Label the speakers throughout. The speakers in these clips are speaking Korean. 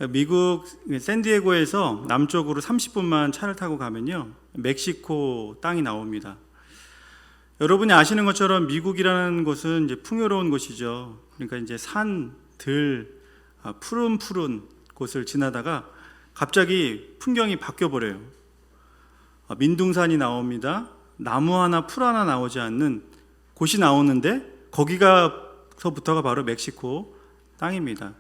Speaker 1: 미국 샌디에고에서 남쪽으로 30분만 차를 타고 가면요, 멕시코 땅이 나옵니다. 여러분이 아시는 것처럼 미국이라는 곳은 이제 풍요로운 곳이죠. 그러니까 이제 산, 들, 푸른 곳을 지나다가 갑자기 풍경이 바뀌어 버려요. 민둥산이 나옵니다. 나무 하나, 풀 하나 나오지 않는 곳이 나오는데 거기가서부터가 바로 멕시코 땅입니다.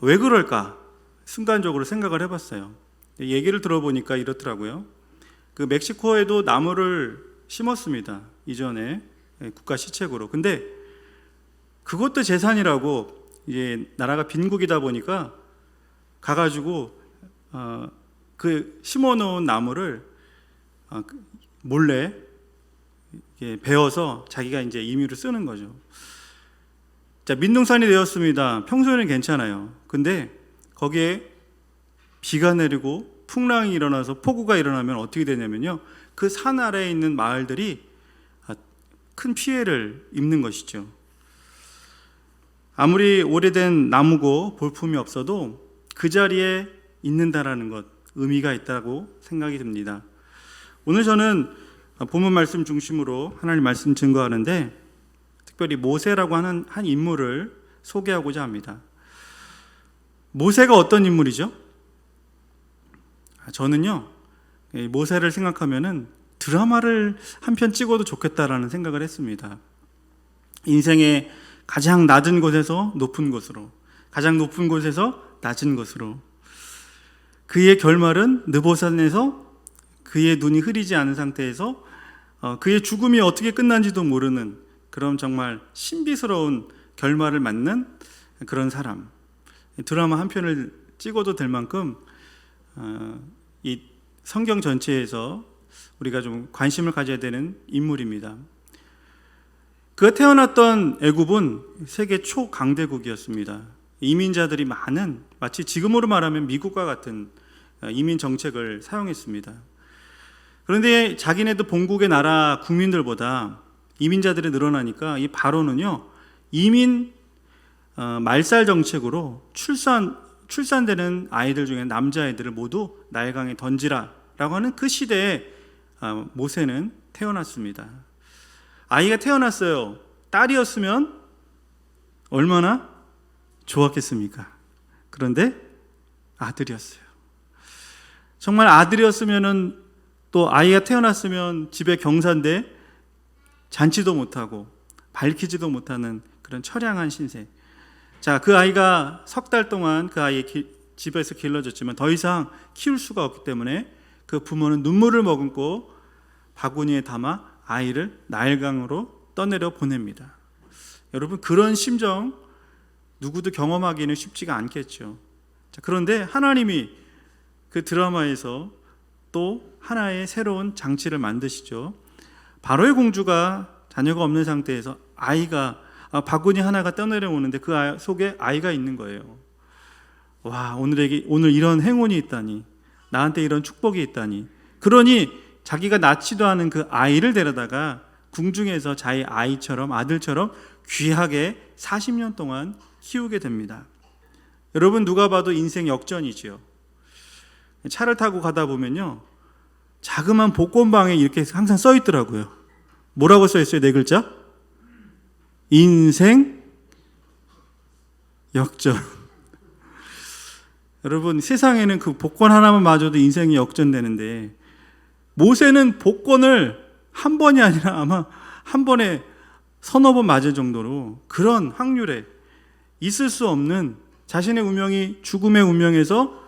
Speaker 1: 왜 그럴까? 순간적으로 생각을 해봤어요. 얘기를 들어보니까 이렇더라고요. 그 멕시코에도 나무를 심었습니다. 이전에 국가 시책으로. 근데 그것도 재산이라고, 이제 나라가 빈국이다 보니까 가가지고 그 심어놓은 나무를 몰래 베어서 자기가 이제 임의로 쓰는 거죠. 자, 민둥산이 되었습니다. 평소에는 괜찮아요. 근데 거기에 비가 내리고 풍랑이 일어나서 폭우가 일어나면 어떻게 되냐면요, 그 산 아래에 있는 마을들이 큰 피해를 입는 것이죠. 아무리 오래된 나무고 볼품이 없어도 그 자리에 있는다라는 것, 의미가 있다고 생각이 듭니다. 오늘 저는 본문 말씀 중심으로 하나님 말씀 증거하는데, 특별히 모세라고 하는 한 인물을 소개하고자 합니다. 모세가 어떤 인물이죠? 저는요, 모세를 생각하면은 드라마를 한 편 찍어도 좋겠다라는 생각을 했습니다. 인생의 가장 낮은 곳에서 높은 곳으로, 가장 높은 곳에서 낮은 곳으로, 그의 결말은 느보산에서 그의 눈이 흐리지 않은 상태에서 그의 죽음이 어떻게 끝난지도 모르는 그런 정말 신비스러운 결말을 맞는 그런 사람. 드라마 한 편을 찍어도 될 만큼 이 성경 전체에서 우리가 좀 관심을 가져야 되는 인물입니다. 그가 태어났던 애굽은 세계 초강대국이었습니다. 이민자들이 많은, 마치 지금으로 말하면 미국과 같은 이민 정책을 사용했습니다. 그런데 자기네도 본국의 나라 국민들보다 이민자들이 늘어나니까 이 바로는요, 이민 말살 정책으로 출산되는 아이들 중에 남자아이들을 모두 나일강에 던지라라고 하는 그 시대에 모세는 태어났습니다. 아이가 태어났어요. 딸이었으면 얼마나 좋았겠습니까? 그런데 아들이었어요. 정말 아들이었으면은, 또 아이가 태어났으면 집에 경사인데 잔치도 못하고 밝히지도 못하는 그런 처량한 신세. 자, 그 아이가 석 달 동안 그 아이 집에서 길러졌지만 더 이상 키울 수가 없기 때문에 그 부모는 눈물을 머금고 바구니에 담아 아이를 나일강으로 떠내려 보냅니다. 여러분, 그런 심정 누구도 경험하기는 쉽지가 않겠죠. 자, 그런데 하나님이 그 드라마에서 또 하나의 새로운 장치를 만드시죠. 바로의 공주가 자녀가 없는 상태에서 아이가 바구니 하나가 떠내려오는데 그 속에 아이가 있는 거예요. 와, 오늘 이런 행운이 있다니, 나한테 이런 축복이 있다니. 그러니 자기가 낳지도 않은 그 아이를 데려다가 궁중에서 자기 아이처럼, 아들처럼 귀하게 40년 동안 키우게 됩니다. 여러분, 누가 봐도 인생 역전이지요. 차를 타고 가다 보면요, 자그마한 복권방에 이렇게 항상 써 있더라고요. 뭐라고 써 있어요? 4글자? 인생 역전. 여러분, 세상에는 그 복권 하나만 맞아도 인생이 역전되는데, 모세는 복권을 한 번이 아니라 아마 한 번에 서너 번 맞을 정도로 그런 확률에 있을 수 없는 자신의 운명이 죽음의 운명에서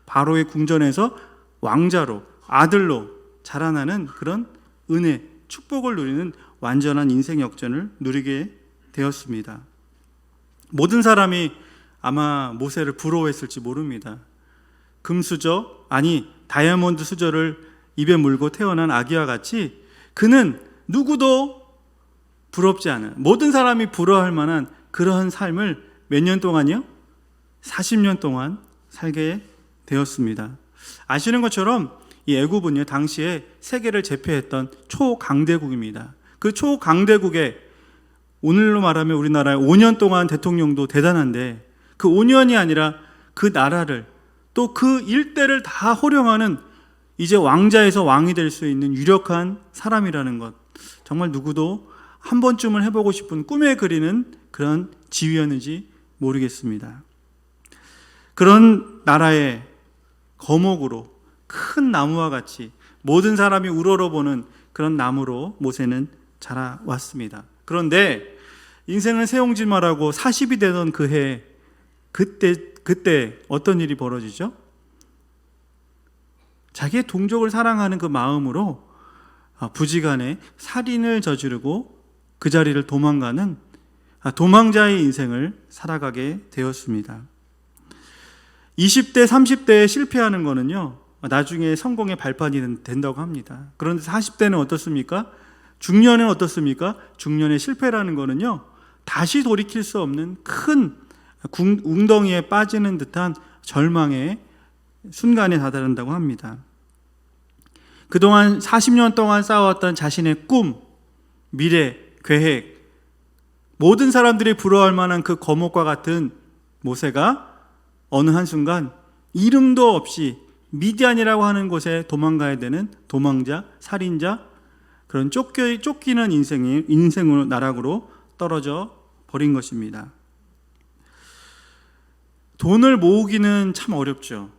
Speaker 1: 바로의 궁전에서 왕자로, 아들로 자라나는 그런 은혜, 축복을 누리는 완전한 인생 역전을 누리게 되었습니다. 모든 사람이 아마 모세를 부러워했을지 모릅니다. 금수저, 아니 다이아몬드 수저를 입에 물고 태어난 아기와 같이 그는 누구도 부럽지 않은, 모든 사람이 부러워할 만한 그러한 삶을 몇 년 동안이요? 40년 동안 살게 되었습니다. 아시는 것처럼 이 애굽은요, 당시에 세계를 제패했던 초강대국입니다. 그 초강대국에 오늘로 말하면 우리나라의 5년 동안 대통령도 대단한데 그 5년이 아니라 그 나라를 또 그 일대를 다 호령하는 이제 왕자에서 왕이 될 수 있는 유력한 사람이라는 것, 정말 누구도 한 번쯤은 해보고 싶은 꿈에 그리는 그런 지위였는지 모르겠습니다. 그런 나라의 거목으로 큰 나무와 같이 모든 사람이 우러러보는 그런 나무로 모세는 자라왔습니다. 그런데 인생은 새옹지마라고 40이 되던 그 해, 그때 어떤 일이 벌어지죠? 자기의 동족을 사랑하는 그 마음으로 부지간에 살인을 저지르고 그 자리를 도망가는 도망자의 인생을 살아가게 되었습니다. 20대, 30대에 실패하는 거는요, 나중에 성공의 발판이 된다고 합니다. 그런데 40대는 어떻습니까? 중년은 어떻습니까? 중년의 실패라는 거는요, 다시 돌이킬 수 없는 큰 웅덩이에 빠지는 듯한 절망의 순간에 다다른다고 합니다. 그동안 40년 동안 쌓아왔던 자신의 꿈, 미래, 계획, 모든 사람들이 부러워할 만한 그 거목과 같은 모세가 어느 한순간 이름도 없이 미디안이라고 하는 곳에 도망가야 되는 도망자, 살인자, 그런 쫓기는 인생으로 나락으로 떨어져 버린 것입니다. 돈을 모으기는 참 어렵죠.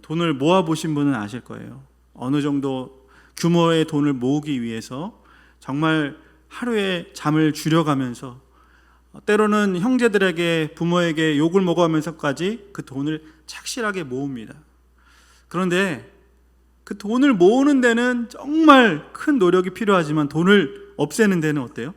Speaker 1: 돈을 모아보신 분은 아실 거예요. 어느 정도 규모의 돈을 모으기 위해서 정말 하루에 잠을 줄여가면서 때로는 형제들에게 부모에게 욕을 먹어가면서까지 그 돈을 착실하게 모읍니다. 그런데 그 돈을 모으는 데는 정말 큰 노력이 필요하지만 돈을 없애는 데는 어때요?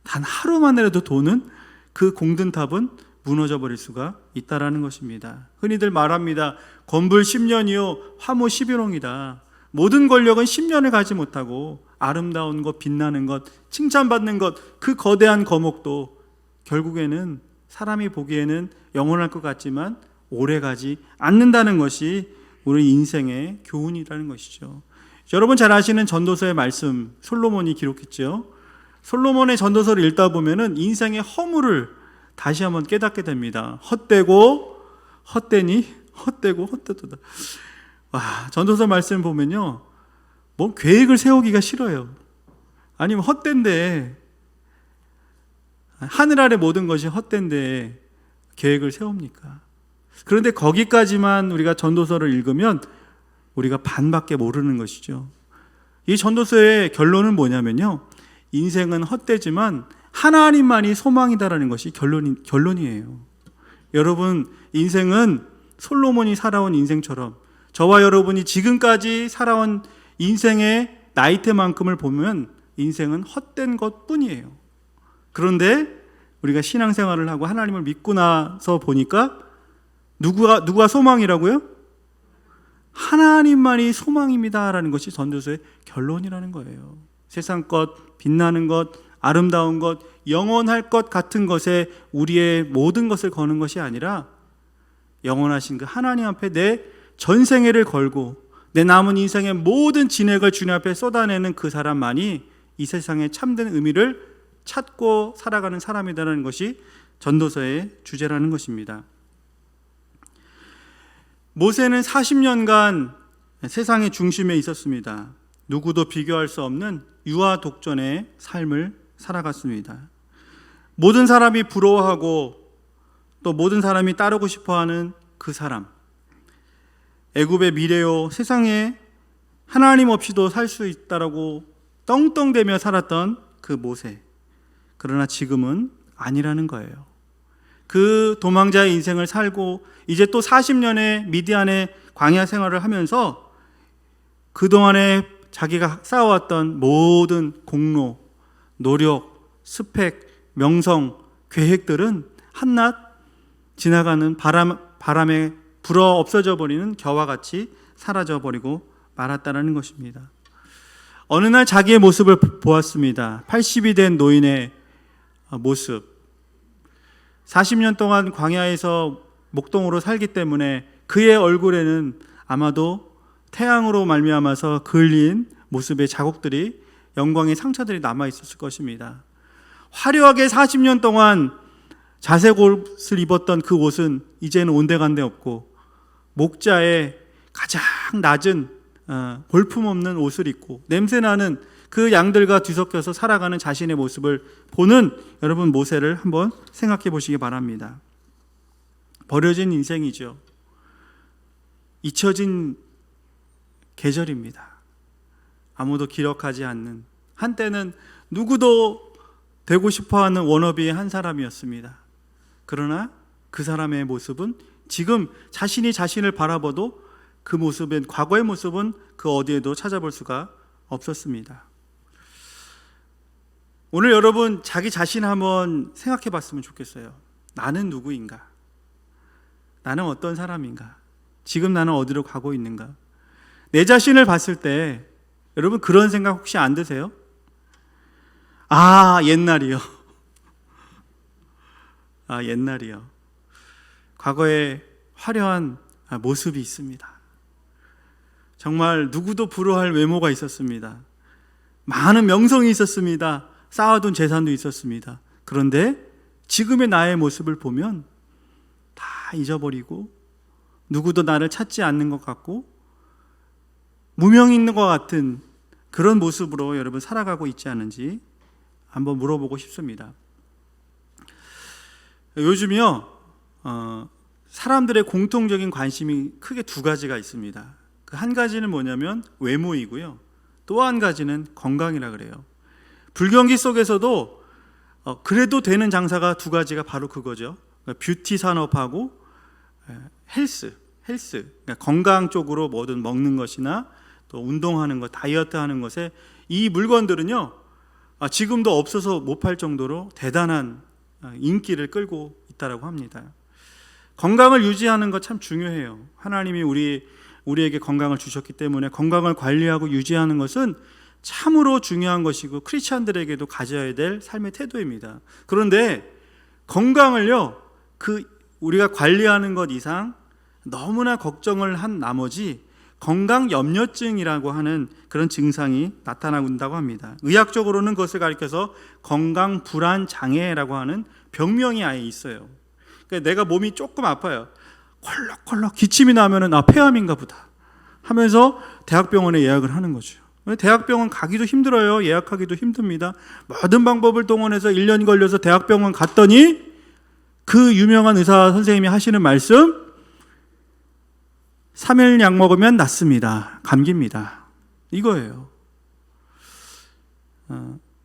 Speaker 1: 단 하루만이라도 돈은 그 공든탑은 무너져 버릴 수가 있다라는 것입니다. 흔히들 말합니다. 건불 10년이요 화무 11홍이다. 모든 권력은 10년을 가지 못하고 아름다운 것, 빛나는 것, 칭찬받는 것, 그 거대한 거목도 결국에는 사람이 보기에는 영원할 것 같지만 오래가지 않는다는 것이 우리 인생의 교훈이라는 것이죠. 여러분 잘 아시는 전도서의 말씀, 솔로몬이 기록했죠. 솔로몬의 전도서를 읽다 보면은 인생의 허물을 다시 한번 깨닫게 됩니다. 헛되고 헛되니 헛되고 헛되도다. 와, 전도서 말씀 보면요, 뭐 계획을 세우기가 싫어요. 아니면 헛된데, 하늘 아래 모든 것이 헛된데 계획을 세웁니까? 그런데 거기까지만 우리가 전도서를 읽으면 우리가 반밖에 모르는 것이죠. 이 전도서의 결론은 뭐냐면요, 인생은 헛되지만 하나님만이 소망이다라는 것이 결론이에요. 여러분, 인생은 솔로몬이 살아온 인생처럼 저와 여러분이 지금까지 살아온 인생의 나이테만큼을 보면 인생은 헛된 것뿐이에요. 그런데 우리가 신앙생활을 하고 하나님을 믿고 나서 보니까 누가 소망이라고요? 하나님만이 소망입니다라는 것이 전도서의 결론이라는 거예요. 세상 것, 빛나는 것, 아름다운 것, 영원할 것 같은 것에 우리의 모든 것을 거는 것이 아니라 영원하신 그 하나님 앞에 내 전생애를 걸고 내 남은 인생의 모든 진액을 주님 앞에 쏟아내는 그 사람만이 이 세상의 참된 의미를 찾고 살아가는 사람이라는 것이 전도서의 주제라는 것입니다. 모세는 40년간 세상의 중심에 있었습니다. 누구도 비교할 수 없는 유아 독전의 삶을 살아갔습니다. 모든 사람이 부러워하고 또 모든 사람이 따르고 싶어하는 그 사람, 애굽의 미래요 세상에 하나님 없이도 살 수 있다라고 떵떵대며 살았던 그 모세. 그러나 지금은 아니라는 거예요. 그 도망자의 인생을 살고 이제 또 40년의 미디안의 광야 생활을 하면서 그동안에 자기가 쌓아왔던 모든 공로, 노력, 스펙, 명성, 계획들은 한낱 지나가는 바람에 불어 없어져 버리는 겨와 같이 사라져 버리고 말았다는 것입니다. 어느 날 자기의 모습을 보았습니다. 80이 된 노인의 모습. 40년 동안 광야에서 목동으로 살기 때문에 그의 얼굴에는 아마도 태양으로 말미암아서 그을린 모습의 자국들이, 영광의 상처들이 남아 있었을 것입니다. 화려하게 40년 동안 자색 옷을 입었던 그 옷은 이제는 온데간데 없고 목자에 가장 낮은 볼품없는 옷을 입고 냄새나는 그 양들과 뒤섞여서 살아가는 자신의 모습을 보는 여러분 모세를 한번 생각해 보시기 바랍니다. 버려진 인생이죠. 잊혀진 계절입니다. 아무도 기억하지 않는, 한때는 누구도 되고 싶어하는 워너비의 한 사람이었습니다. 그러나 그 사람의 모습은 지금 자신이 자신을 바라봐도 그 모습은, 과거의 모습은 그 어디에도 찾아볼 수가 없었습니다. 오늘 여러분 자기 자신 한번 생각해 봤으면 좋겠어요. 나는 누구인가? 나는 어떤 사람인가? 지금 나는 어디로 가고 있는가? 내 자신을 봤을 때 여러분 그런 생각 혹시 안 드세요? 아, 옛날이요. 아, 옛날이요. 과거에 화려한 모습이 있습니다. 정말 누구도 부러워할 외모가 있었습니다. 많은 명성이 있었습니다. 쌓아둔 재산도 있었습니다. 그런데 지금의 나의 모습을 보면 다 잊어버리고 누구도 나를 찾지 않는 것 같고 무명 있는 것 같은 그런 모습으로 여러분 살아가고 있지 않은지 한번 물어보고 싶습니다. 요즘요 사람들의 공통적인 관심이 크게 두 가지가 있습니다. 그 한 가지는 뭐냐면 외모이고요, 또 한 가지는 건강이라 그래요. 불경기 속에서도 그래도 되는 장사가 두 가지가 바로 그거죠. 뷰티 산업하고 헬스, 그러니까 건강 쪽으로 뭐든 먹는 것이나 또 운동하는 것, 다이어트 하는 것에 이 물건들은요 지금도 없어서 못 팔 정도로 대단한 인기를 끌고 있다고 합니다. 건강을 유지하는 것 참 중요해요. 하나님이 우리에게 건강을 주셨기 때문에 건강을 관리하고 유지하는 것은 참으로 중요한 것이고 크리스찬들에게도 가져야 될 삶의 태도입니다. 그런데 건강을요 우리가 관리하는 것 이상 너무나 걱정을 한 나머지 건강 염려증이라고 하는 그런 증상이 나타나고 합니다. 의학적으로는 그것을 가리켜서 건강 불안 장애라고 하는 병명이 아예 있어요. 그러니까 내가 몸이 조금 아파요. 콜록콜록 기침이 나면은 폐암인가 보다 하면서 대학병원에 예약을 하는 거죠. 대학병원 가기도 힘들어요. 예약하기도 힘듭니다. 모든 방법을 동원해서 1년 걸려서 대학병원 갔더니 그 유명한 의사 선생님이 하시는 말씀, 3일 약 먹으면 낫습니다. 감기입니다. 이거예요.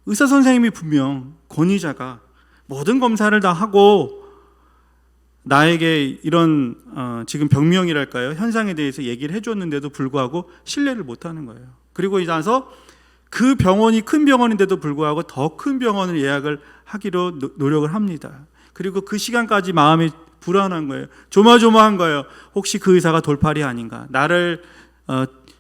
Speaker 1: 의사 선생님이 분명 권위자가 모든 검사를 다 하고 나에게 이런 지금 병명이랄까요, 현상에 대해서 얘기를 해줬는데도 불구하고 신뢰를 못하는 거예요. 그리고 나서 그 병원이 큰 병원인데도 불구하고 더 큰 병원을 예약을 하기로 노력을 합니다. 그리고 그 시간까지 마음이 불안한 거예요. 조마조마한 거예요. 혹시 그 의사가 돌팔이 아닌가, 나를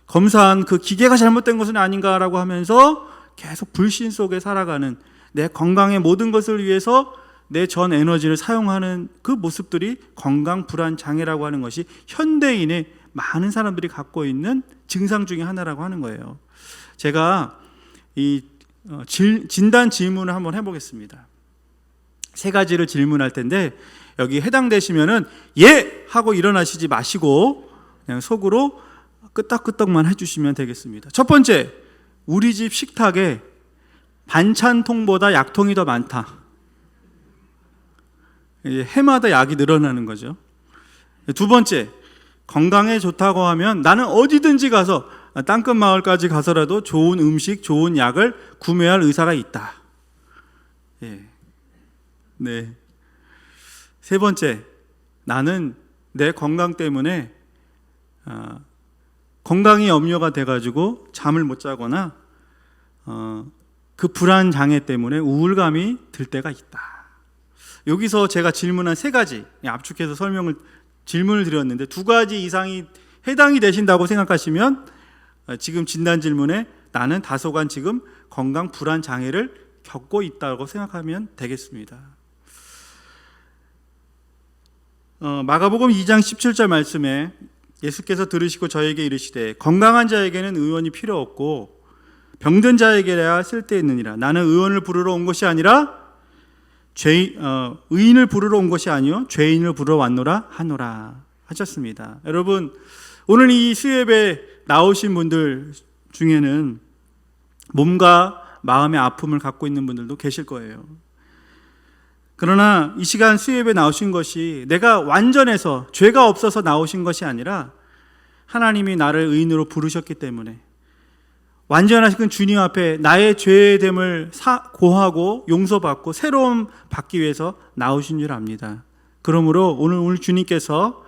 Speaker 1: 검사한 그 기계가 잘못된 것은 아닌가라고 하면서 계속 불신 속에 살아가는, 내 건강의 모든 것을 위해서 내 전 에너지를 사용하는 그 모습들이 건강 불안 장애라고 하는 것이 현대인의 많은 사람들이 갖고 있는 증상 중에 하나라고 하는 거예요. 제가 이 진단 질문을 한번 해보겠습니다. 3가지를 질문할 텐데 여기 해당되시면은 예! 하고 일어나시지 마시고 그냥 속으로 끄떡끄떡만 해주시면 되겠습니다. 첫 번째, 우리 집 식탁에 반찬통보다 약통이 더 많다. 해마다 약이 늘어나는 거죠. 두 번째, 건강에 좋다고 하면 나는 어디든지 가서 땅끝 마을까지 가서라도 좋은 음식, 좋은 약을 구매할 의사가 있다. 네. 세 번째, 나는 내 건강 때문에 건강이 염려가 돼가지고 잠을 못 자거나 그 불안 장애 때문에 우울감이 들 때가 있다. 여기서 제가 질문한 3가지 압축해서 질문을 드렸는데 2가지 이상이 해당이 되신다고 생각하시면 지금 진단 질문에 나는 다소간 지금 건강 불안 장애를 겪고 있다고 생각하면 되겠습니다. 마가복음 2장 17절 말씀에 예수께서 들으시고 저에게 이르시되 건강한 자에게는 의원이 필요 없고 병든 자에게야 쓸데있느니라. 나는 의원을 부르러 온 것이 아니라 의인을 부르러 온 것이 아니요 죄인을 부르러 왔노라 하노라 하셨습니다. 여러분, 오늘 이 수예배에 나오신 분들 중에는 몸과 마음의 아픔을 갖고 있는 분들도 계실 거예요. 그러나 이 시간 수예배에 나오신 것이 내가 완전해서 죄가 없어서 나오신 것이 아니라 하나님이 나를 의인으로 부르셨기 때문에 완전하신 주님 앞에 나의 죄됨을 고하고 용서받고 새로움 받기 위해서 나오신 줄 압니다. 그러므로 오늘 주님께서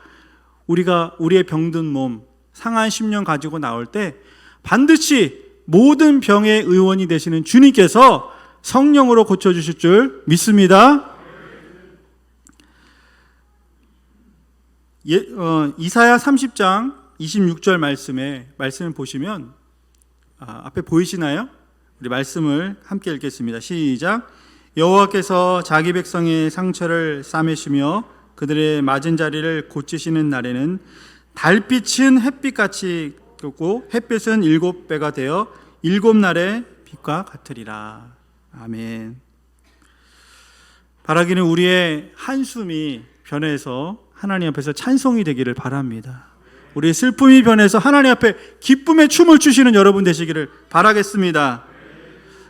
Speaker 1: 우리가 우리의 병든 몸, 상한 심령 가지고 나올 때 반드시 모든 병의 의원이 되시는 주님께서 성령으로 고쳐주실 줄 믿습니다. 이사야 30장 26절 말씀을 보시면 앞에 보이시나요? 우리 말씀을 함께 읽겠습니다. 시작. 여호와께서 자기 백성의 상처를 싸매시며 그들의 맞은 자리를 고치시는 날에는 달빛은 햇빛같이 고 햇빛은 7배가 되어 7날의 빛과 같으리라. 아멘. 바라기는 우리의 한숨이 변해서 하나님 앞에서 찬송이 되기를 바랍니다. 우리의 슬픔이 변해서 하나님 앞에 기쁨의 춤을 추시는 여러분 되시기를 바라겠습니다.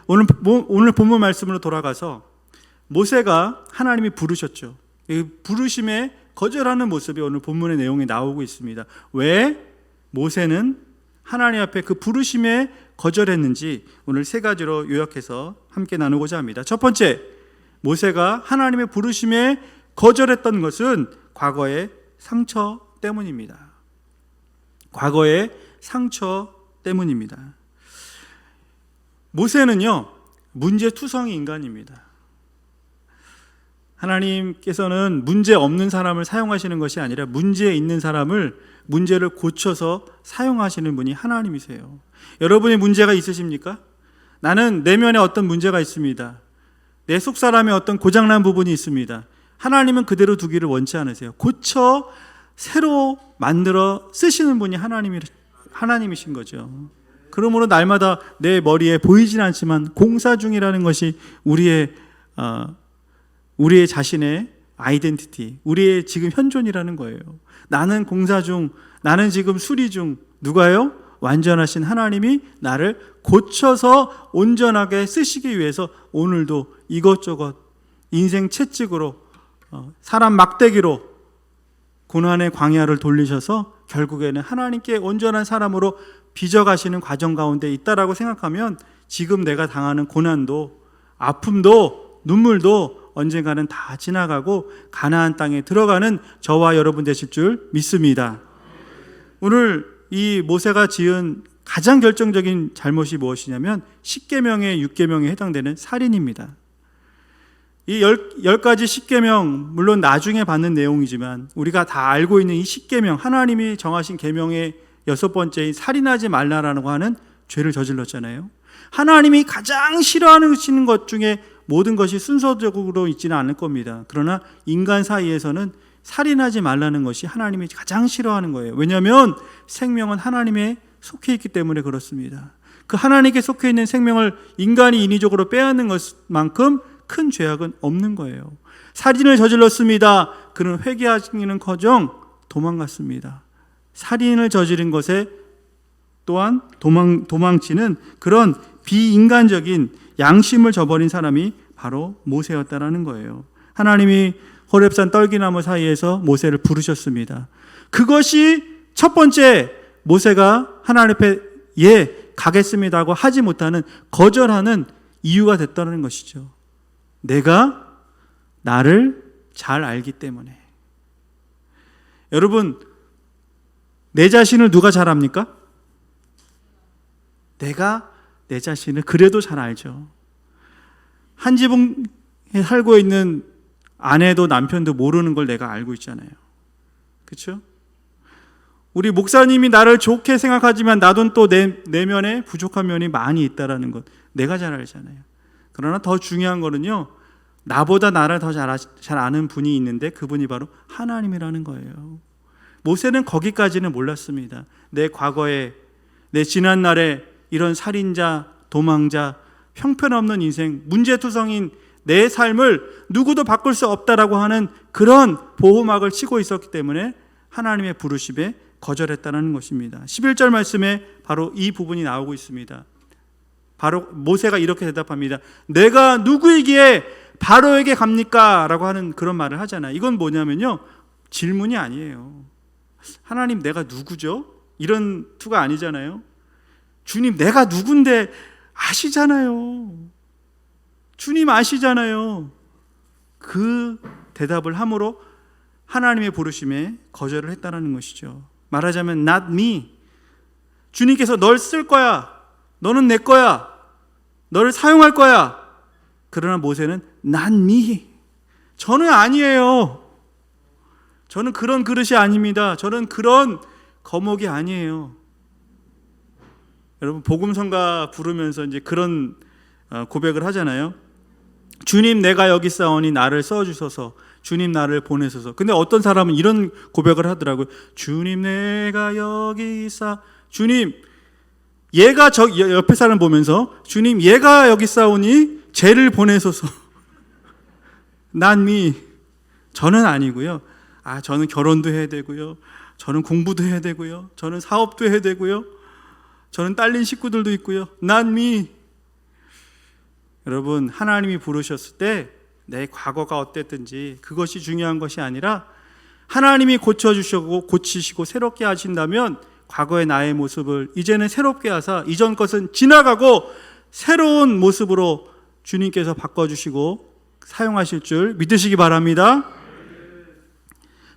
Speaker 1: 오늘 본문 말씀으로 돌아가서 모세가 하나님이 부르셨죠. 이 부르심에 거절하는 모습이 오늘 본문의 내용에 나오고 있습니다. 왜 모세는 하나님 앞에 그 부르심에 거절했는지 오늘 세 가지로 요약해서 함께 나누고자 합니다. 첫 번째, 모세가 하나님의 부르심에 거절했던 것은 과거의 상처 때문입니다. 과거의 상처 때문입니다. 모세는요, 문제투성이 인간입니다. 하나님께서는 문제 없는 사람을 사용하시는 것이 아니라 문제 있는 사람을 문제를 고쳐서 사용하시는 분이 하나님이세요. 여러분의 문제가 있으십니까? 나는 내면에 어떤 문제가 있습니다. 내 속사람에 어떤 고장난 부분이 있습니다. 하나님은 그대로 두기를 원치 않으세요. 고쳐 새로 만들어 쓰시는 분이 하나님이신 거죠. 그러므로 날마다 내 머리에 보이진 않지만 공사 중이라는 것이 우리의 자신의 아이덴티티, 우리의 지금 현존이라는 거예요. 나는 공사 중, 나는 지금 수리 중. 누가요? 완전하신 하나님이 나를 고쳐서 온전하게 쓰시기 위해서 오늘도 이것저것 인생 채찍으로 사람 막대기로 고난의 광야를 돌리셔서 결국에는 하나님께 온전한 사람으로 빚어가시는 과정 가운데 있다라고 생각하면 지금 내가 당하는 고난도 아픔도 눈물도 언젠가는 다 지나가고 가나안 땅에 들어가는 저와 여러분 되실 줄 믿습니다. 오늘 이 모세가 지은 가장 결정적인 잘못이 무엇이냐면 10계명의 6계명에 해당되는 살인입니다. 이 10가지 10계명, 물론 나중에 받는 내용이지만 우리가 다 알고 있는 이 10계명, 하나님이 정하신 계명의 6번째인 살인하지 말라라고 하는 죄를 저질렀잖아요. 하나님이 가장 싫어하시는 것 중에 모든 것이 순서적으로 있지는 않을 겁니다. 그러나 인간 사이에서는 살인하지 말라는 것이 하나님이 가장 싫어하는 거예요. 왜냐하면 생명은 하나님에 속해 있기 때문에 그렇습니다. 그 하나님께 속해 있는 생명을 인간이 인위적으로 빼앗는 것만큼 큰 죄악은 없는 거예요. 살인을 저질렀습니다. 그는 회개하기는커녕 도망갔습니다. 살인을 저지른 것에 또한 도망치는 그런 비인간적인 양심을 저버린 사람이 바로 모세였다라는 거예요. 하나님이 호렙산 떨기나무 사이에서 모세를 부르셨습니다. 그것이 첫 번째 모세가 하나님 앞에 가겠습니다고 하지 못하는 거절하는 이유가 됐다는 것이죠. 내가 나를 잘 알기 때문에. 여러분, 내 자신을 누가 잘 압니까? 내가 내 자신을 그래도 잘 알죠. 한 지붕에 살고 있는 아내도 남편도 모르는 걸 내가 알고 있잖아요. 그렇죠? 우리 목사님이 나를 좋게 생각하지만 나도 또 내면에 부족한 면이 많이 있다는 것 내가 잘 알잖아요. 그러나 더 중요한 거는요, 나보다 나를 더 잘 아는 분이 있는데 그분이 바로 하나님이라는 거예요. 모세는 거기까지는 몰랐습니다. 내 과거에, 내 지난날에 이런 살인자, 도망자, 형편없는 인생, 문제투성인 내 삶을 누구도 바꿀 수 없다라고 하는 그런 보호막을 치고 있었기 때문에 하나님의 부르심에 거절했다는 것입니다. 11절 말씀에 바로 이 부분이 나오고 있습니다. 바로 모세가 이렇게 대답합니다. 내가 누구이기에 바로에게 갑니까? 라고 하는 그런 말을 하잖아요. 이건 뭐냐면요, 질문이 아니에요. 하나님, 내가 누구죠? 이런 투가 아니잖아요. 주님, 내가 누군데 아시잖아요. 주님 아시잖아요. 그 대답을 함으로 하나님의 부르심에 거절을 했다는 것이죠. 말하자면 not me. 주님께서 널 쓸 거야. 너는 내 거야. 너를 사용할 거야. 그러나 모세는 not me. 저는 아니에요. 저는 그런 그릇이 아닙니다. 저는 그런 거목이 아니에요. 여러분, 복음성가 부르면서 이제 그런 고백을 하잖아요. 주님, 내가 여기 있사오니 나를 써주소서. 주님, 나를 보내소서. 근데 어떤 사람은 이런 고백을 하더라고요. 주님, 내가 여기 있사. 주님, 얘가 저 옆에 사람 보면서 주님, 얘가 여기 있사오니 쟤를 보내소서. 난 미. 저는 아니고요. 저는 결혼도 해야 되고요. 저는 공부도 해야 되고요. 저는 사업도 해야 되고요. 저는 딸린 식구들도 있고요. 난 미. 여러분, 하나님이 부르셨을 때 내 과거가 어땠든지 그것이 중요한 것이 아니라 하나님이 고쳐주시고 고치시고 새롭게 하신다면 과거의 나의 모습을 이제는 새롭게 하사 이전 것은 지나가고 새로운 모습으로 주님께서 바꿔주시고 사용하실 줄 믿으시기 바랍니다.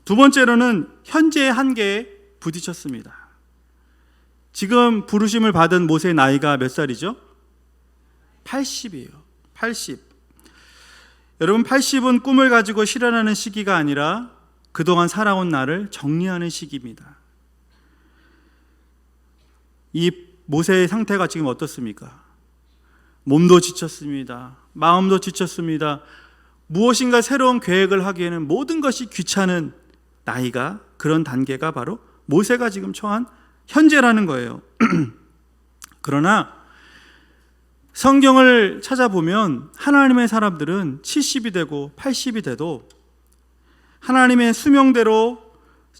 Speaker 1: 두 번째로는 현재의 한계에 부딪혔습니다. 지금 부르심을 받은 모세의 나이가 몇 살이죠? 80이에요. 80. 여러분, 80은 꿈을 가지고 실현하는 시기가 아니라 그동안 살아온 나를 정리하는 시기입니다. 이 모세의 상태가 지금 어떻습니까? 몸도 지쳤습니다. 마음도 지쳤습니다. 무엇인가 새로운 계획을 하기에는 모든 것이 귀찮은 나이가, 그런 단계가 바로 모세가 지금 처한 현재라는 거예요. 그러나 성경을 찾아보면 하나님의 사람들은 70이 되고 80이 돼도 하나님의 수명대로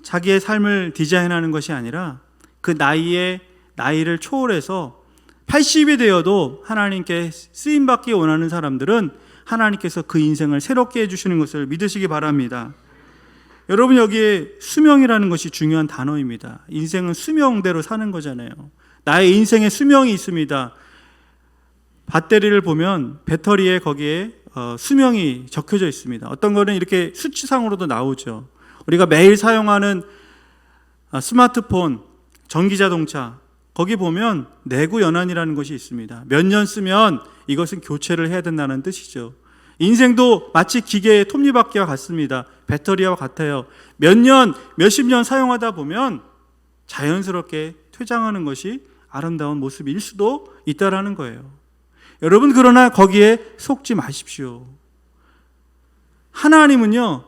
Speaker 1: 자기의 삶을 디자인하는 것이 아니라 그 나이를 초월해서 80이 되어도 하나님께 쓰임받기 원하는 사람들은 하나님께서 그 인생을 새롭게 해주시는 것을 믿으시기 바랍니다. 여러분, 여기에 수명이라는 것이 중요한 단어입니다. 인생은 수명대로 사는 거잖아요. 나의 인생에 수명이 있습니다. 배터리를 보면 배터리에 거기에 수명이 적혀져 있습니다. 어떤 거는 이렇게 수치상으로도 나오죠. 우리가 매일 사용하는 스마트폰, 전기자동차, 거기 보면 내구 연한이라는 것이 있습니다. 몇 년 쓰면 이것은 교체를 해야 된다는 뜻이죠. 인생도 마치 기계의 톱니바퀴와 같습니다. 배터리와 같아요. 몇 년, 몇십 년 사용하다 보면 자연스럽게 퇴장하는 것이 아름다운 모습일 수도 있다라는 거예요. 여러분, 그러나 거기에 속지 마십시오. 하나님은요,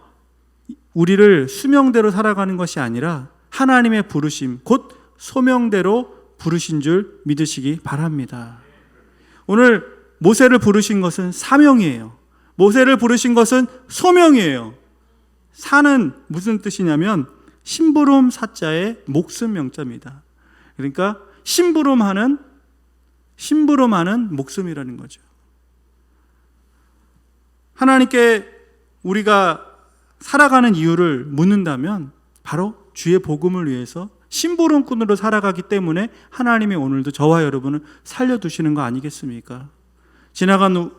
Speaker 1: 우리를 수명대로 살아가는 것이 아니라 하나님의 부르심, 곧 소명대로 부르신 줄 믿으시기 바랍니다. 오늘 모세를 부르신 것은 사명이에요. 모세를 부르신 것은 소명이에요. 사는 무슨 뜻이냐면 심부름 사자의 목숨 명자입니다. 그러니까 심부름하는 목숨이라는 거죠. 하나님께 우리가 살아가는 이유를 묻는다면 바로 주의 복음을 위해서 심부름꾼으로 살아가기 때문에 하나님이 오늘도 저와 여러분을 살려두시는 거 아니겠습니까? 지나간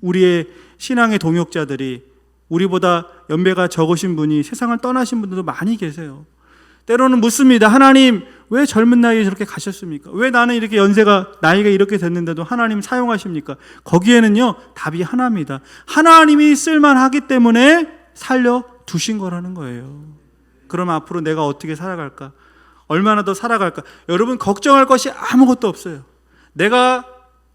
Speaker 1: 우리의 신앙의 동역자들이, 우리보다 연배가 적으신 분이 세상을 떠나신 분들도 많이 계세요. 때로는 묻습니다. 하나님, 왜 젊은 나이에 저렇게 가셨습니까? 왜 나는 이렇게 나이가 이렇게 됐는데도 하나님 사용하십니까? 거기에는요, 답이 하나입니다. 하나님이 쓸만하기 때문에 살려두신 거라는 거예요. 그럼 앞으로 내가 어떻게 살아갈까? 얼마나 더 살아갈까? 여러분, 걱정할 것이 아무것도 없어요. 내가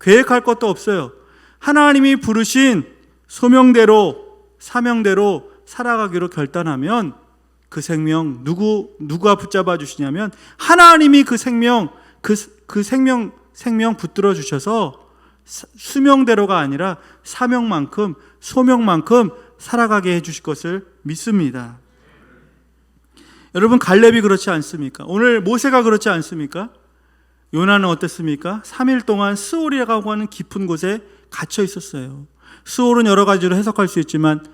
Speaker 1: 계획할 것도 없어요. 하나님이 부르신 소명대로, 사명대로 살아가기로 결단하면 그 생명 누가 붙잡아 주시냐면 하나님이 그 생명 붙들어 주셔서 수명대로가 아니라 사명만큼 소명만큼 살아가게 해주실 것을 믿습니다. 여러분, 갈렙이 그렇지 않습니까? 오늘 모세가 그렇지 않습니까? 요나는 어땠습니까? 3일 동안 스올이라고 하는 깊은 곳에 갇혀 있었어요. 스올은 여러 가지로 해석할 수 있지만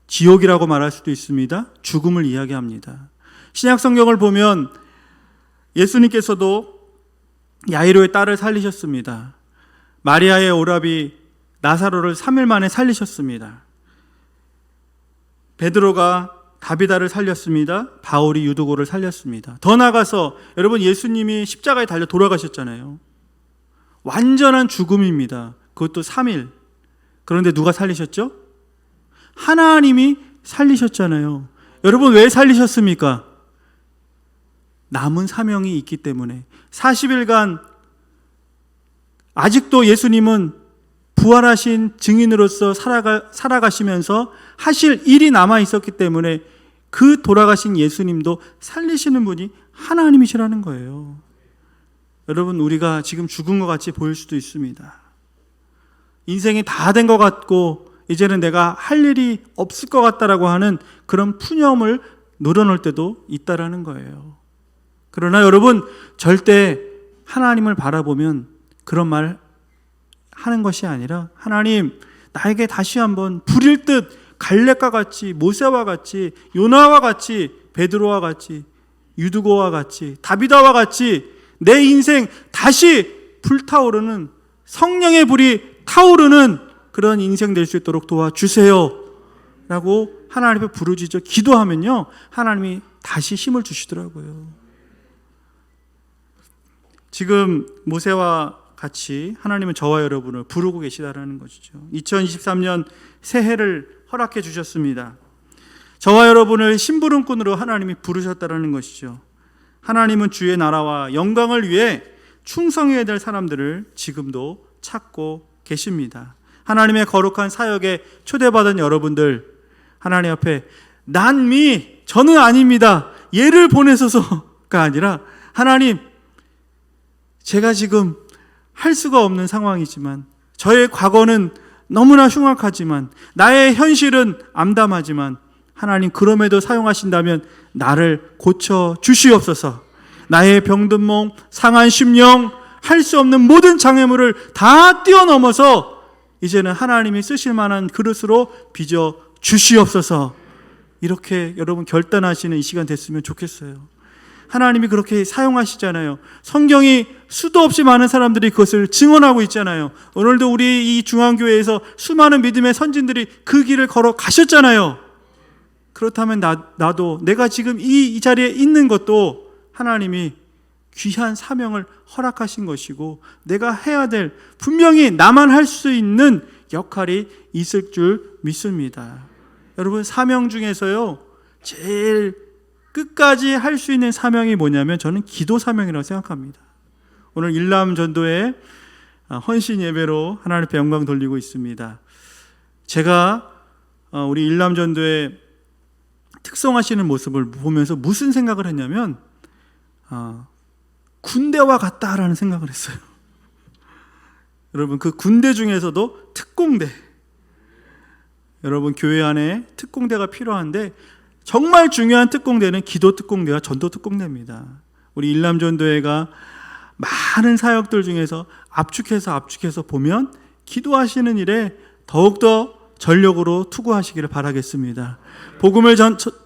Speaker 1: 지옥이라고 말할 수도 있습니다. 죽음을 이야기합니다. 신약 성경을 보면 예수님께서도 야이로의 딸을 살리셨습니다. 마리아의 오라비 나사로를 3일 만에 살리셨습니다. 베드로가 다비다를 살렸습니다. 바울이 유두고를 살렸습니다. 더 나아가서 여러분, 예수님이 십자가에 달려 돌아가셨잖아요. 완전한 죽음입니다. 그것도 3일. 그런데 누가 살리셨죠? 하나님이 살리셨잖아요. 여러분, 왜 살리셨습니까? 남은 사명이 있기 때문에. 40일간 아직도 예수님은 부활하신 증인으로서 살아가시면서 하실 일이 남아 있었기 때문에 그 돌아가신 예수님도 살리시는 분이 하나님이시라는 거예요. 여러분, 우리가 지금 죽은 것 같이 보일 수도 있습니다. 인생이 다 된 것 같고 이제는 내가 할 일이 없을 것 같다라고 하는 그런 푸념을 늘어놓을 때도 있다라는 거예요. 그러나 여러분, 절대 하나님을 바라보면 그런 말 하는 것이 아니라, 하나님, 나에게 다시 한번 불일 듯 갈렙과 같이, 모세와 같이, 요나와 같이, 베드로와 같이, 유두고와 같이, 다비다와 같이 내 인생 다시 불타오르는, 성령의 불이 타오르는 그런 인생 될 수 있도록 도와주세요 라고 하나님 앞에 부르짖어 기도하면요, 하나님이 다시 힘을 주시더라고요. 지금 모세와 같이 하나님은 저와 여러분을 부르고 계시다라는 것이죠. 2023년 새해를 허락해 주셨습니다. 저와 여러분을 심부름꾼으로 하나님이 부르셨다라는 것이죠. 하나님은 주의 나라와 영광을 위해 충성해야 될 사람들을 지금도 찾고 계십니다. 하나님의 거룩한 사역에 초대받은 여러분들, 하나님 앞에 저는 아닙니다, 얘를 보내소서가 아니라, 하나님, 제가 지금 할 수가 없는 상황이지만, 저의 과거는 너무나 흉악하지만, 나의 현실은 암담하지만, 하나님 그럼에도 사용하신다면 나를 고쳐 주시옵소서. 나의 병든 몸, 상한 심령, 할 수 없는 모든 장애물을 다 뛰어넘어서 이제는 하나님이 쓰실 만한 그릇으로 빚어 주시옵소서. 이렇게 여러분 결단하시는 이 시간 됐으면 좋겠어요. 하나님이 그렇게 사용하시잖아요. 성경이 수도 없이 많은 사람들이 그것을 증언하고 있잖아요. 오늘도 우리 이 중앙교회에서 수많은 믿음의 선진들이 그 길을 걸어 가셨잖아요. 그렇다면 나도 내가 지금 이 자리에 있는 것도 하나님이 귀한 사명을 허락하신 것이고, 내가 해야 될, 분명히 나만 할 수 있는 역할이 있을 줄 믿습니다. 여러분, 사명 중에서요, 제일 끝까지 할 수 있는 사명이 뭐냐면 저는 기도 사명이라고 생각합니다. 오늘 일남 전도회 헌신 예배로 하나님 앞에 영광 돌리고 있습니다. 제가 우리 일남 전도회 특성하시는 모습을 보면서 무슨 생각을 했냐면 군대와 같다라는 생각을 했어요. 여러분, 그 군대 중에서도 특공대, 여러분 교회 안에 특공대가 필요한데 정말 중요한 특공대는 기도 특공대와 전도 특공대입니다. 우리 일남전도회가 많은 사역들 중에서 압축해서 보면 기도하시는 일에 더욱더 전력으로 투구하시기를 바라겠습니다. 복음을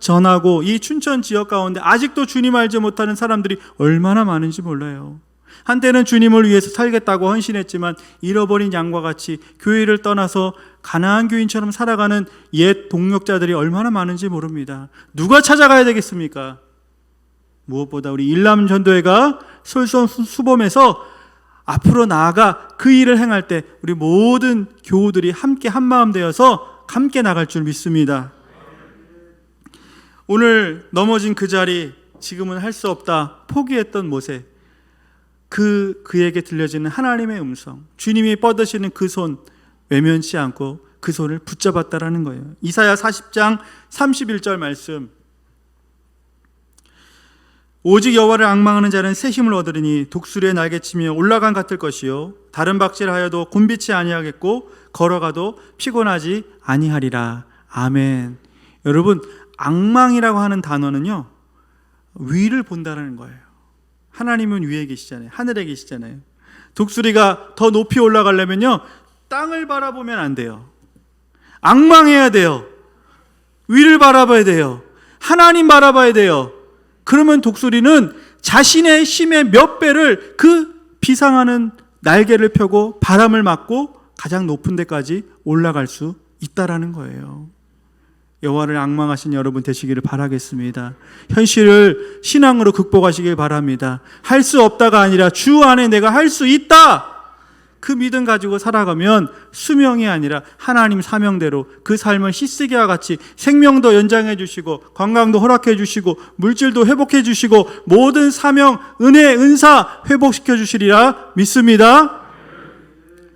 Speaker 1: 전하고 이 춘천 지역 가운데 아직도 주님 알지 못하는 사람들이 얼마나 많은지 몰라요. 한때는 주님을 위해서 살겠다고 헌신했지만 잃어버린 양과 같이 교회를 떠나서 가나안 교인처럼 살아가는 옛 동역자들이 얼마나 많은지 모릅니다. 누가 찾아가야 되겠습니까? 무엇보다 우리 일남전도회가 솔선수범해서 앞으로 나아가 그 일을 행할 때 우리 모든 교우들이 함께 한마음 되어서 함께 나갈 줄 믿습니다. 오늘 넘어진 그 자리, 지금은 할 수 없다 포기했던 모세, 그에게 들려지는 하나님의 음성, 주님이 뻗으시는 그 손 외면치 않고 그 손을 붙잡았다라는 거예요. 이사야 40장 31절 말씀, 오직 여호와를 앙망하는 자는 새 힘을 얻으리니 독수리의 날개치며 올라간 같을 것이요 다른 박질하여도 곤비치 아니하겠고 걸어가도 피곤하지 아니하리라. 아멘. 여러분, 앙망이라고 하는 단어는요, 위를 본다라는 거예요. 하나님은 위에 계시잖아요. 하늘에 계시잖아요. 독수리가 더 높이 올라가려면요, 땅을 바라보면 안 돼요. 앙망해야 돼요. 위를 바라봐야 돼요. 하나님 바라봐야 돼요. 그러면 독수리는 자신의 힘의 몇 배를 그 비상하는 날개를 펴고 바람을 맞고 가장 높은 데까지 올라갈 수 있다라는 거예요. 여호와를 앙망하신 여러분 되시기를 바라겠습니다. 현실을 신앙으로 극복하시길 바랍니다. 할 수 없다가 아니라 주 안에 내가 할 수 있다, 그 믿음 가지고 살아가면 수명이 아니라 하나님 사명대로 그 삶을 씻으기와 같이 생명도 연장해 주시고 건강도 허락해 주시고 물질도 회복해 주시고 모든 사명, 은혜, 은사 회복시켜 주시리라 믿습니다.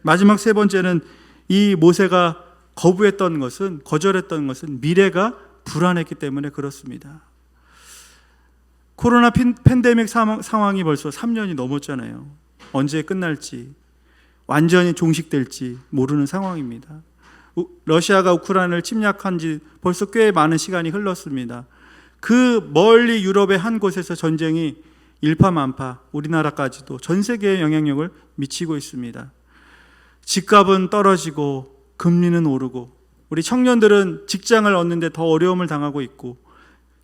Speaker 1: 마지막 세 번째는 이 모세가 거절했던 것은 미래가 불안했기 때문에 그렇습니다. 코로나 팬데믹 상황이 벌써 3년이 넘었잖아요. 언제 끝날지, 완전히 종식될지 모르는 상황입니다. 러시아가 우크라이나를 침략한 지 벌써 꽤 많은 시간이 흘렀습니다. 그 멀리 유럽의 한 곳에서 전쟁이 일파만파, 우리나라까지도 전 세계에 영향력을 미치고 있습니다. 집값은 떨어지고 금리는 오르고 우리 청년들은 직장을 얻는데 더 어려움을 당하고 있고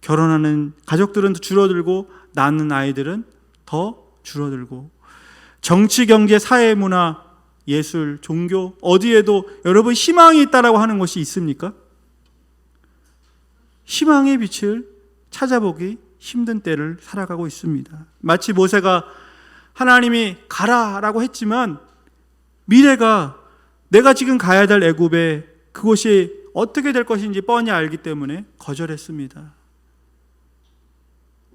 Speaker 1: 결혼하는 가족들은 줄어들고 낳는 아이들은 더 줄어들고 정치, 경제, 사회, 문화, 예술, 종교 어디에도 여러분 희망이 있다라고 하는 것이 있습니까? 희망의 빛을 찾아보기 힘든 때를 살아가고 있습니다. 마치 모세가 하나님이 가라라고 했지만 미래가 내가 지금 가야 될 애굽에 그곳이 어떻게 될 것인지 뻔히 알기 때문에 거절했습니다.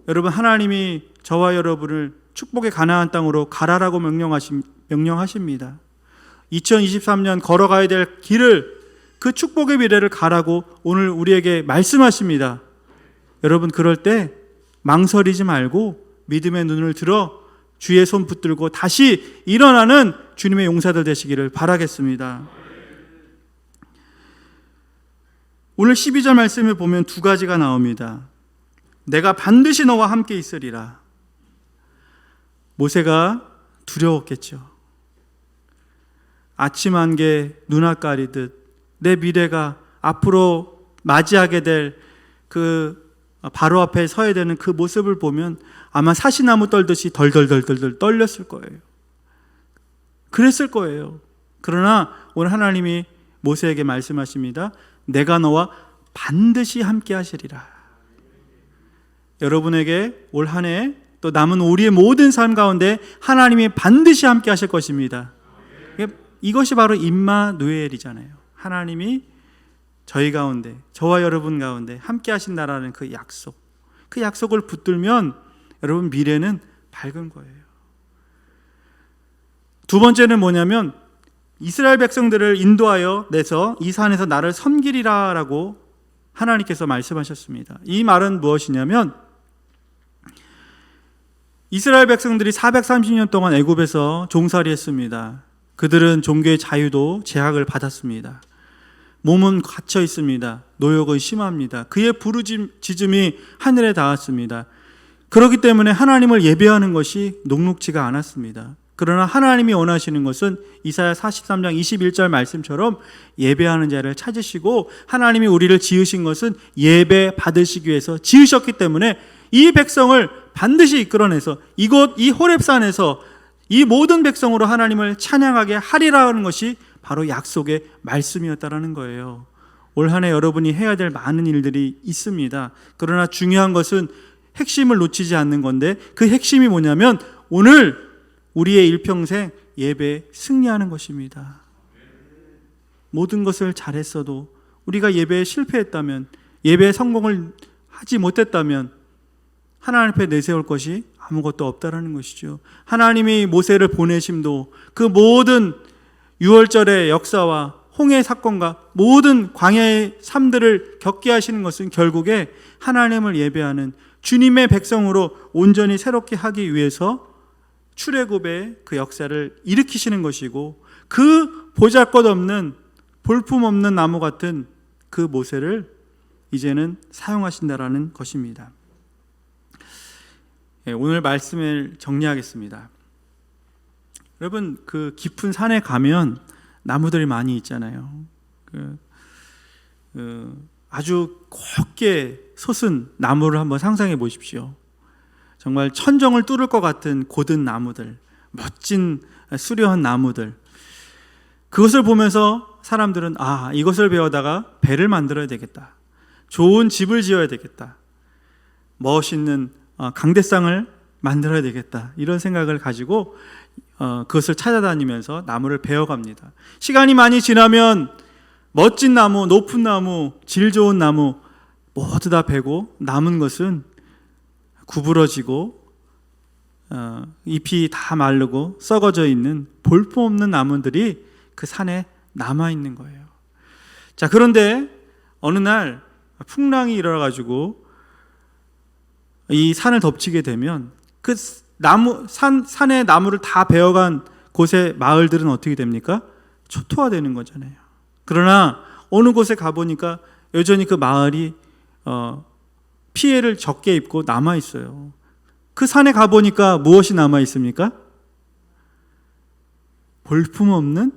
Speaker 1: 여러분, 하나님이 저와 여러분을 축복의 가나안 땅으로 가라라고 명령하십니다. 2023년 걸어가야 될 길을, 그 축복의 미래를 가라고 오늘 우리에게 말씀하십니다. 여러분, 그럴 때 망설이지 말고 믿음의 눈을 들어 주의 손 붙들고 다시 일어나는 주님의 용사들 되시기를 바라겠습니다. 오늘 12절 말씀을 보면 두 가지가 나옵니다. 내가 반드시 너와 함께 있으리라. 모세가 두려웠겠죠. 아침 안개 눈알 가리듯 내 미래가 앞으로 맞이하게 될 그 바로 앞에 서야 되는 그 모습을 보면 아마 사시나무 떨듯이 덜덜덜덜 떨렸을 거예요. 그랬을 거예요. 그러나 오늘 하나님이 모세에게 말씀하십니다. 내가 너와 반드시 함께 하시리라. 여러분에게 올 한 해 또 남은 우리의 모든 삶 가운데 하나님이 반드시 함께 하실 것입니다. 이것이 바로 임마누엘이잖아요. 하나님이 저희 가운데, 저와 여러분 가운데 함께 하신다라는 그 약속, 그 약속을 붙들면 여러분 미래는 밝은 거예요. 두 번째는 뭐냐면 이스라엘 백성들을 인도하여 내서 이 산에서 나를 섬기리라 라고 하나님께서 말씀하셨습니다. 이 말은 무엇이냐면 이스라엘 백성들이 430년 동안 애굽에서 종살이했습니다. 그들은 종교의 자유도 제약을 받았습니다. 몸은 갇혀 있습니다. 노역은 심합니다. 그의 부르짖음이 하늘에 닿았습니다. 그렇기 때문에 하나님을 예배하는 것이 녹록지가 않았습니다. 그러나 하나님이 원하시는 것은 이사야 43장 21절 말씀처럼 예배하는 자를 찾으시고 하나님이 우리를 지으신 것은 예배 받으시기 위해서 지으셨기 때문에 이 백성을 반드시 이끌어내서 이곳 이 호렙산에서 이 모든 백성으로 하나님을 찬양하게 하리라는 것이 바로 약속의 말씀이었다라는 거예요. 올 한 해 여러분이 해야 될 많은 일들이 있습니다. 그러나 중요한 것은 핵심을 놓치지 않는 건데 그 핵심이 뭐냐면 오늘 우리의 일평생 예배에 승리하는 것입니다. 모든 것을 잘했어도 우리가 예배에 실패했다면, 예배에 성공을 하지 못했다면 하나님 앞에 내세울 것이 아무것도 없다라는 것이죠. 하나님이 모세를 보내심도 그 모든 6월절의 역사와 홍해 사건과 모든 광야의 삶들을 겪게 하시는 것은 결국에 하나님을 예배하는 주님의 백성으로 온전히 새롭게 하기 위해서 출애굽의 그 역사를 일으키시는 것이고, 그 보잘것없는 볼품없는 나무 같은 그 모세를 이제는 사용하신다라는 것입니다. 오늘 말씀을 정리하겠습니다. 여러분, 그 깊은 산에 가면 나무들이 많이 있잖아요. 아주 곱게 솟은 나무를 한번 상상해 보십시오. 정말 천정을 뚫을 것 같은 고든 나무들, 멋진 수려한 나무들. 그것을 보면서 사람들은 이것을 배워다가 배를 만들어야 되겠다, 좋은 집을 지어야 되겠다, 멋있는 강대상을 만들어야 되겠다, 이런 생각을 가지고 그것을 찾아다니면서 나무를 베어갑니다. 시간이 많이 지나면 멋진 나무, 높은 나무, 질 좋은 나무 모두 다 베고 남은 것은 구부러지고 잎이 다 마르고 썩어져 있는 볼품없는 나무들이 그 산에 남아있는 거예요. 자, 그런데 어느 날 풍랑이 일어나가지고 이 산을 덮치게 되면 그 산의 나무를 다 베어간 곳의 마을들은 어떻게 됩니까? 초토화되는 거잖아요. 그러나 어느 곳에 가보니까 여전히 그 마을이 피해를 적게 입고 남아있어요. 그 산에 가보니까 무엇이 남아있습니까? 볼품없는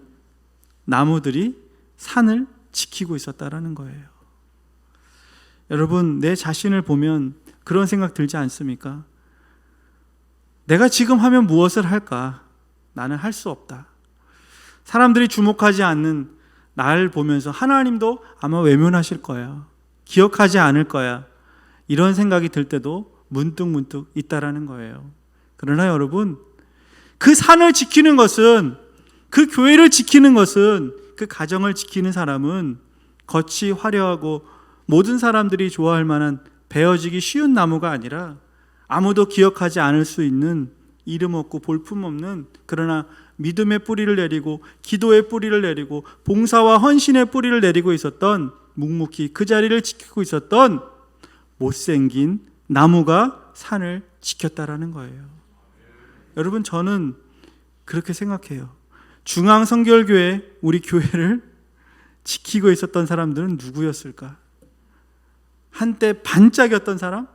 Speaker 1: 나무들이 산을 지키고 있었다라는 거예요. 여러분, 내 자신을 보면 그런 생각 들지 않습니까? 내가 지금 하면 무엇을 할까? 나는 할 수 없다. 사람들이 주목하지 않는 날 보면서 하나님도 아마 외면하실 거야, 기억하지 않을 거야, 이런 생각이 들 때도 문득 있다라는 거예요. 그러나 여러분, 그 산을 지키는 것은, 그 교회를 지키는 것은, 그 가정을 지키는 사람은 겉이 화려하고 모든 사람들이 좋아할 만한 베어지기 쉬운 나무가 아니라 아무도 기억하지 않을 수 있는 이름 없고 볼품 없는, 그러나 믿음의 뿌리를 내리고 기도의 뿌리를 내리고 봉사와 헌신의 뿌리를 내리고 있었던, 묵묵히 그 자리를 지키고 있었던 못생긴 나무가 산을 지켰다라는 거예요. 여러분, 저는 그렇게 생각해요. 중앙성결교회, 우리 교회를 지키고 있었던 사람들은 누구였을까? 한때 반짝였던 사람?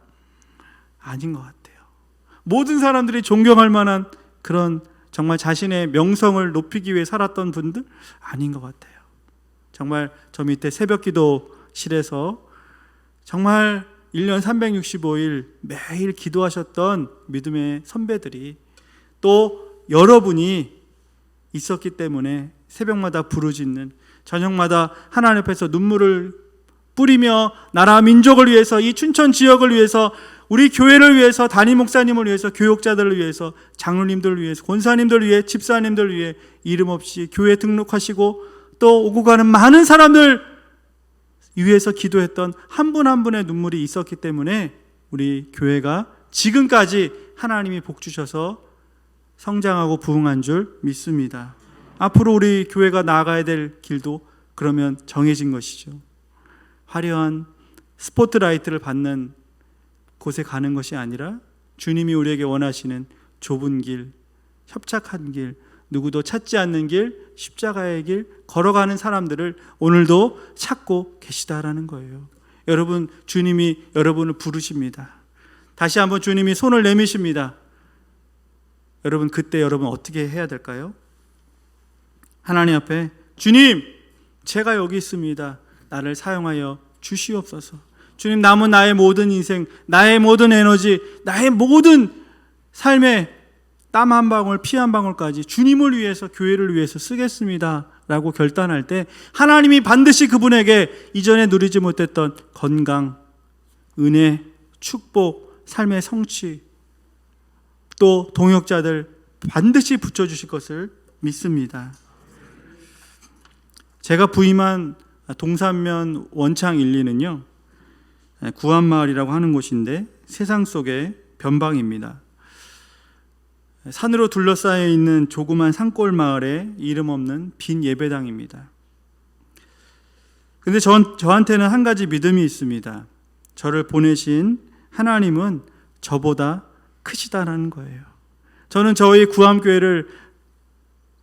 Speaker 1: 아닌 것 같아요. 모든 사람들이 존경할 만한 그런 정말 자신의 명성을 높이기 위해 살았던 분들? 아닌 것 같아요. 정말 저 밑에 새벽기도실에서 정말 1년 365일 매일 기도하셨던 믿음의 선배들이, 또 여러분이 있었기 때문에 새벽마다 부르짖는, 저녁마다 하나님 앞에서 눈물을 뿌리며 나라 민족을 위해서, 이 춘천 지역을 위해서, 우리 교회를 위해서, 담임 목사님을 위해서, 교육자들을 위해서, 장로님들을 위해서, 권사님들을 위해, 집사님들을 위해, 이름 없이 교회 등록하시고 또 오고 가는 많은 사람들 위해서 기도했던 한 분 한 분의 눈물이 있었기 때문에 우리 교회가 지금까지 하나님이 복 주셔서 성장하고 부흥한 줄 믿습니다. 앞으로 우리 교회가 나아가야 될 길도 그러면 정해진 것이죠. 화려한 스포트라이트를 받는 곳에 가는 것이 아니라 주님이 우리에게 원하시는 좁은 길, 협착한 길, 누구도 찾지 않는 길, 십자가의 길 걸어가는 사람들을 오늘도 찾고 계시다라는 거예요. 여러분, 주님이 여러분을 부르십니다. 다시 한번 주님이 손을 내미십니다. 여러분, 그때 여러분 어떻게 해야 될까요? 하나님 앞에, 주님, 제가 여기 있습니다. 나를 사용하여 주시옵소서. 주님, 남은 나의 모든 인생, 나의 모든 에너지, 나의 모든 삶의 땀 한 방울, 피 한 방울까지 주님을 위해서, 교회를 위해서 쓰겠습니다 라고 결단할 때 하나님이 반드시 그분에게 이전에 누리지 못했던 건강, 은혜, 축복, 삶의 성취, 또 동역자들 반드시 붙여주실 것을 믿습니다. 제가 부임한 동산면 원창 1리는요, 구한마을이라고 하는 곳인데 세상 속의 변방입니다. 산으로 둘러싸여 있는 조그만 산골 마을에 이름 없는 빈 예배당입니다. 근데 저한테는 한 가지 믿음이 있습니다. 저를 보내신 하나님은 저보다 크시다라는 거예요. 저는 저희 구암교회를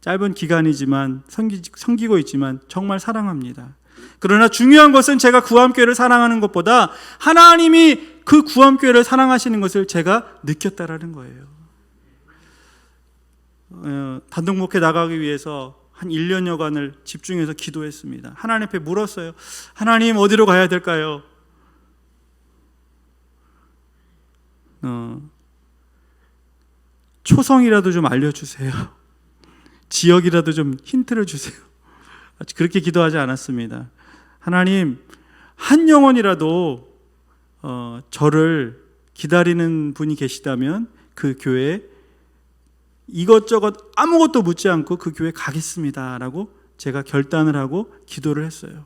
Speaker 1: 짧은 기간이지만 섬기고 있지만 정말 사랑합니다. 그러나 중요한 것은 제가 구암교회를 사랑하는 것보다 하나님이 그 구암교회를 사랑하시는 것을 제가 느꼈다라는 거예요. 단독 목회 나가기 위해서 한 1년여간을 집중해서 기도했습니다. 하나님 앞에 물었어요. 하나님, 어디로 가야 될까요? 초성이라도 좀 알려주세요. 지역이라도 좀 힌트를 주세요. 그렇게 기도하지 않았습니다. 하나님, 한 영혼이라도 저를 기다리는 분이 계시다면 그 교회에 이것저것 아무것도 묻지 않고 그 교회에 가겠습니다 라고 제가 결단을 하고 기도를 했어요.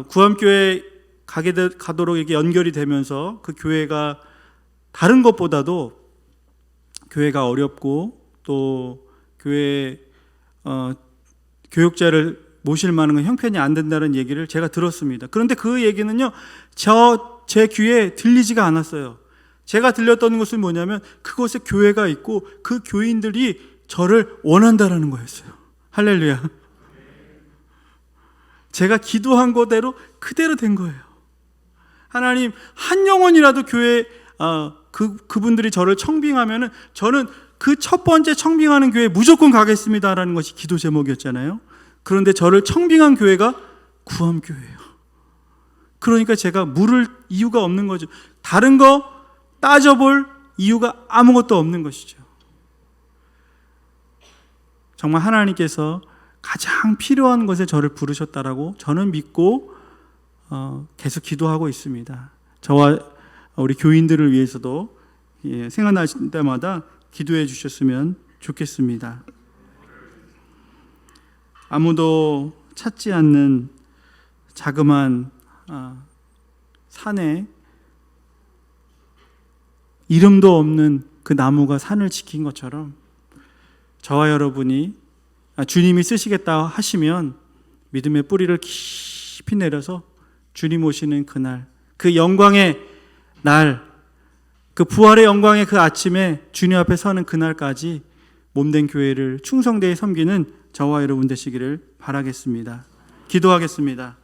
Speaker 1: 구암교회 가도록 이렇게 연결이 되면서 그 교회가 다른 것보다도 교회가 어렵고 또 교회 교육자를 모실 만한 형편이 안 된다는 얘기를 제가 들었습니다. 그런데 그 얘기는요, 제 귀에 들리지가 않았어요. 제가 들렸던 것은 뭐냐면 그곳에 교회가 있고 그 교인들이 저를 원한다라는 거였어요. 할렐루야. 제가 기도한 거대로 그대로 된 거예요. 하나님, 한 영혼이라도 교회 그분들이 저를 청빙하면은 저는 그 첫 번째 청빙하는 교회에 무조건 가겠습니다라는 것이 기도 제목이었잖아요. 그런데 저를 청빙한 교회가 구암교회예요. 그러니까 제가 물을 이유가 없는 거죠. 다른 거 따져볼 이유가 아무것도 없는 것이죠. 정말 하나님께서 가장 필요한 것에 저를 부르셨다라고 저는 믿고 계속 기도하고 있습니다. 저와 우리 교인들을 위해서도 생각나실 때마다 기도해 주셨으면 좋겠습니다. 아무도 찾지 않는 자그마한 산에 이름도 없는 그 나무가 산을 지킨 것처럼 저와 여러분이 주님이 쓰시겠다 하시면 믿음의 뿌리를 깊이 내려서 주님 오시는 그날, 그 영광의 날, 그 부활의 영광의 그 아침에 주님 앞에 서는 그날까지 몸된 교회를 충성되이 섬기는 저와 여러분 되시기를 바라겠습니다. 기도하겠습니다.